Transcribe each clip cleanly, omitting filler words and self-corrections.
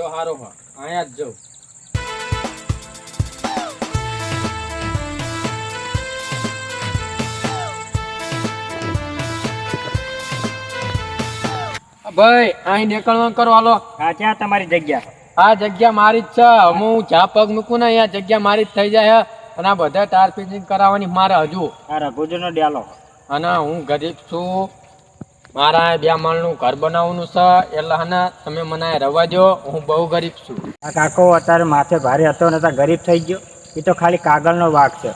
રસ્તો સારો હોય અહીંયા જ જવું. ભાઈ અહીં નીકળવાનું કરો હાલો. હા ક્યાં તમારી જગ્યા? આ જગ્યા મારી જ છે. હું જ્યાં પગ મૂકું ને અહીંયા જગ્યા મારી જ થઈ જાય અને આ બધા ટાર ફિટિંગ કરાવવાની મારે હજુ. આ રઘુજીનો ડેલો. અને હું ગરીબ છું, મારા 2 માળનું ઘર બનાવવાનું છે એટલે હને તમે મને રવા દો, હું બહુ ગરીબ છું. આ કાકો અત્યારે માથે ભારે હતો ને ત્યાં ગરીબ થઈ ગયો. એ તો ખાલી કાગળનો વાઘ છે.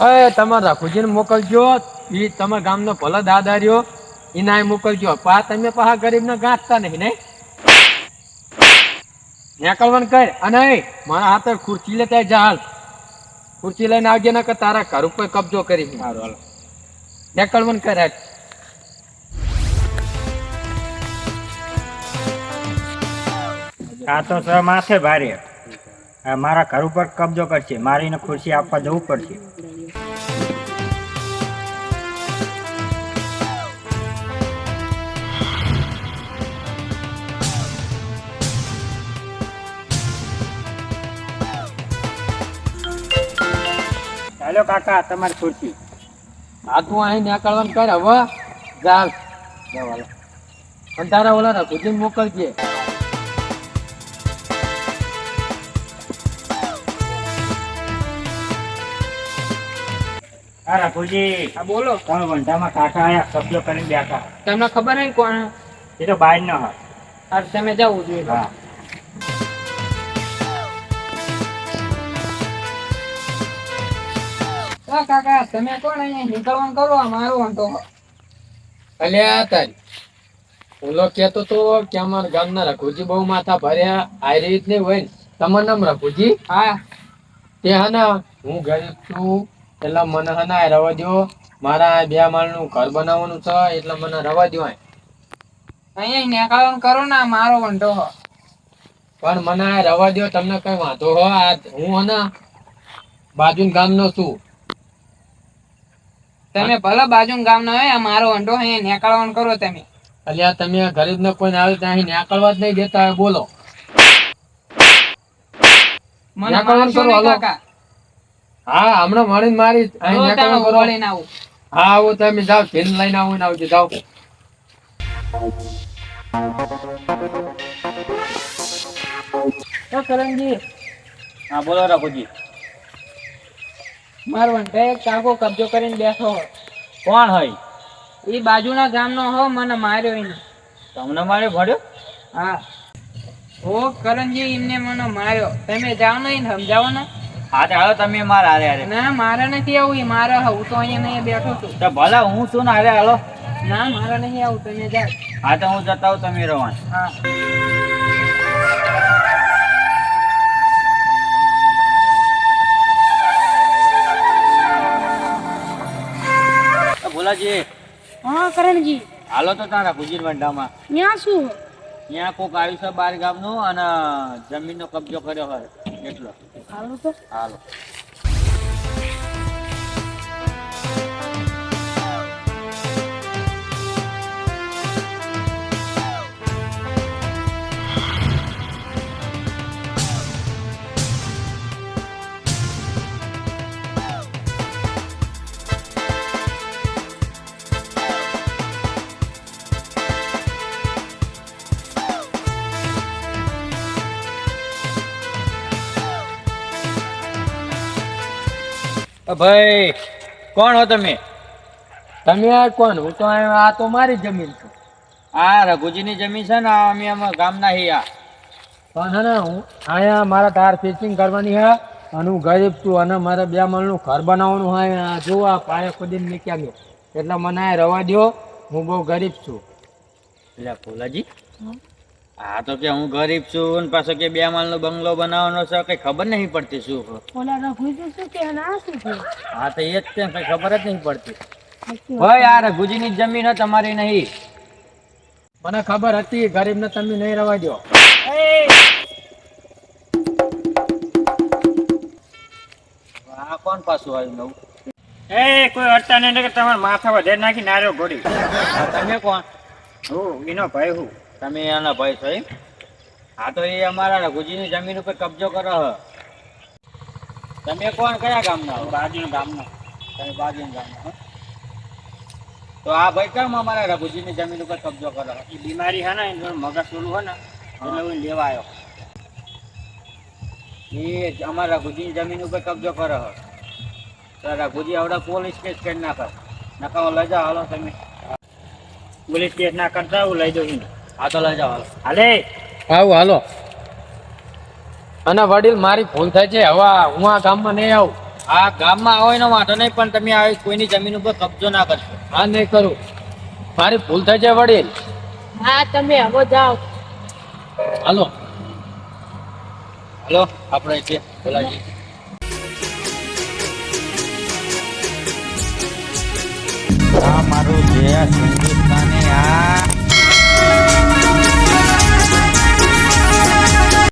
એ તમે રઘુજીને મોકલજો, એ તમારા ગામનો ભલો દાદા રહ્યો એના મોકલજો. પા તમે પાછા ગરીબને ગાંઠતા નહીં ને નીકળવાનું કર. અને મારા હાથે ખુરશી લેતા જા, હાલ ખુરશી લઈને આવજે ને કે તારા ઘર ઉપર કબજો કરી. સારું હાલો નીકળવાનું કર. આ તો સર માથે ભારે. આ મારા ઘર ઉપર કબજો કરશે, મારીને ખુરશી આપવા જવું પડશે. ચાલો કાકા તમારી ખુરશી. આ તું અહીં નીકળવાનું કર હવે. ચાલ અને તારા ઓલા રઘુજીને મોકલજે. હા રઘુજી. હા બોલો. તમે વંઢામાં કાકા આયા કબજો કરીને બેઠા. તમને ખબર નહીં કોણ? એ તો બહાર નો હા. અરે તમે જવું જોઈએ. હા કાકા તમે કોણ અહીંયા નીકળવાનું કરો? મારો વાંધો. અલ્યા તારી ઓલો કેતો તો કે અમારા ગામના રઘુજી બહુ માથા ભર્યા. આ રીત નહીં હોય ને. તમારું નામ રઘુજી? હા. તે હના હું ગરીબ છું એટલે મને હના રવા દો. મારા 2 માળનું ઘર બનાવવાનું છે એટલે મને રવા દો. અહીંયા નીકળવાનું કરો ને, મારો વાંધો. પણ મને રવા દો, તમને કઈ વાંધો હો? હું હના બાજુ ગામનો છું. તમે ભલે બાજુ ગામ ના હોય, મારો અંડો અહીંયા નીકળવાનું કરો તમે. અલ્યા તમે ગરીબ ને કોઈ આવે ત્યાં અહીં નીકળવા જ નહીં દેતા હોય. બોલો મને મારશો નહીં કાકા. હા હમણાં મળીને મારી અહીં નીકળવાનું કરો. હા આવો તમે જાઓ, થેલી લઈને આવો ને આવજો. જાઓ. કરણજી. હા બોલો રઘુજી. મારો વંટે એક કાકો કબજો કરીને બેઠો. કોણ હોય? એ બાજુના ગામનો હો, મને માર્યો એને. તમને મારે ભર્યો? હા ઓ કરણજી, એમને મને માર્યો. તમે જાઓ ને એને સમજાવો ને. હા તો હાલો તમે મારા હારે હારે. ના મારે નથી આવું, એ મારે હું તો અહીંયા નહીં બેઠો છું. તો ભલા હું છું ને હારે હાલો. ના મારે નહીં આવું, તમે જાઓ. હા તો હું જતા હું, તમે રહો. હા ભોલાજી. હા કરણજી. હાલો તો તારા ગુજીર વંડામાં. ત્યાં શું? ત્યાં કોક આવ્યું છે 12 ગામનું અને જમીનનો કબજો કર્યો હોય એટલો. હાલો તો. હાલો. ભાઈ કોણ હો તમે? તમે આ કોણ? હું તો આ તો મારી જમીન છે. આ રઘુજીની જમીન છે ને, અમે અમારા ગામના હિયા. પણ હે ને હું અહીંયા મારા ટાર ફિટિંગ કરવાની હે અને હું ગરીબ છું અને મારે 2 માળનું ઘર બનાવવાનું હોય. જો આ પાયો ખોદીને નીકળ્યા ગયો એટલે મને આ રવા દો, હું બહુ ગરીબ છું. એટલે ભોલાજી હા તો કે હું ગરીબ છું ને પાછો કે 2 માળનો બંગલો બનાવવાનો છે, કઈ ખબર નહીં પડતી શું. ઓલા રઘુજી શું કે ના શું કે? હા તો એ જ છે, કઈ ખબર જ નહીં પડતી. ભાઈ આ રઘુજીની જમીન તમારી નહીં. મને ખબર હતી ગરીબ ને તમે નહીં રવા દો. આ કોણ પાછું આવ્યું નવું? એ કોઈ અડતા નહીં કે તમારા માથા વધે નાખી નાર્યો ઘોડી. તમે કોણ? હું એનો ભાઈ હું. તમે એના ભાઈ છો એમ? હા તો એ અમારા રઘુજીની જમીન ઉપર કબજો કરો હ. તમે કોણ કયા ગામના હો? બાજુનું ગામનો. તમે બાજુના ગામના હો? તો આ ભાઈ કેમ અમારા રઘુજીની જમીન ઉપર કબજો કરો હ? એ બીમારી હે ને એનું મગજ ઓલું હે ને એટલે હું લેવા આવ્યો. એ અમારા રઘુજીની જમીન ઉપર કબજો કરો હ. તો રઘુજી આવડે પોલીસ કેસ કરી નાખે. નકામો લઈ જાઓ હાલો તમે. પોલીસ કેસ ના કરતા હું લઈ દઉં છું. હા તો લઈ જાઓ હાલો. હાલે આવું હાલો. અને વડીલ મારી ભૂલ થાય છે, હવે હું આ ગામમાં નહીં આવું. આ ગામમાં આવો એનો વાંધો નહીં, પણ તમે આવી કોઈની જમીન ઉપર કબજો ના કરશો. આ નહીં કરું, મારી ભૂલ થાય છે વડીલ. હા તમે હવે જાઓ. હાલો. હાલો આપણે છે ભોલાજી. આ મારું જે હિન્દુસ્તાની આ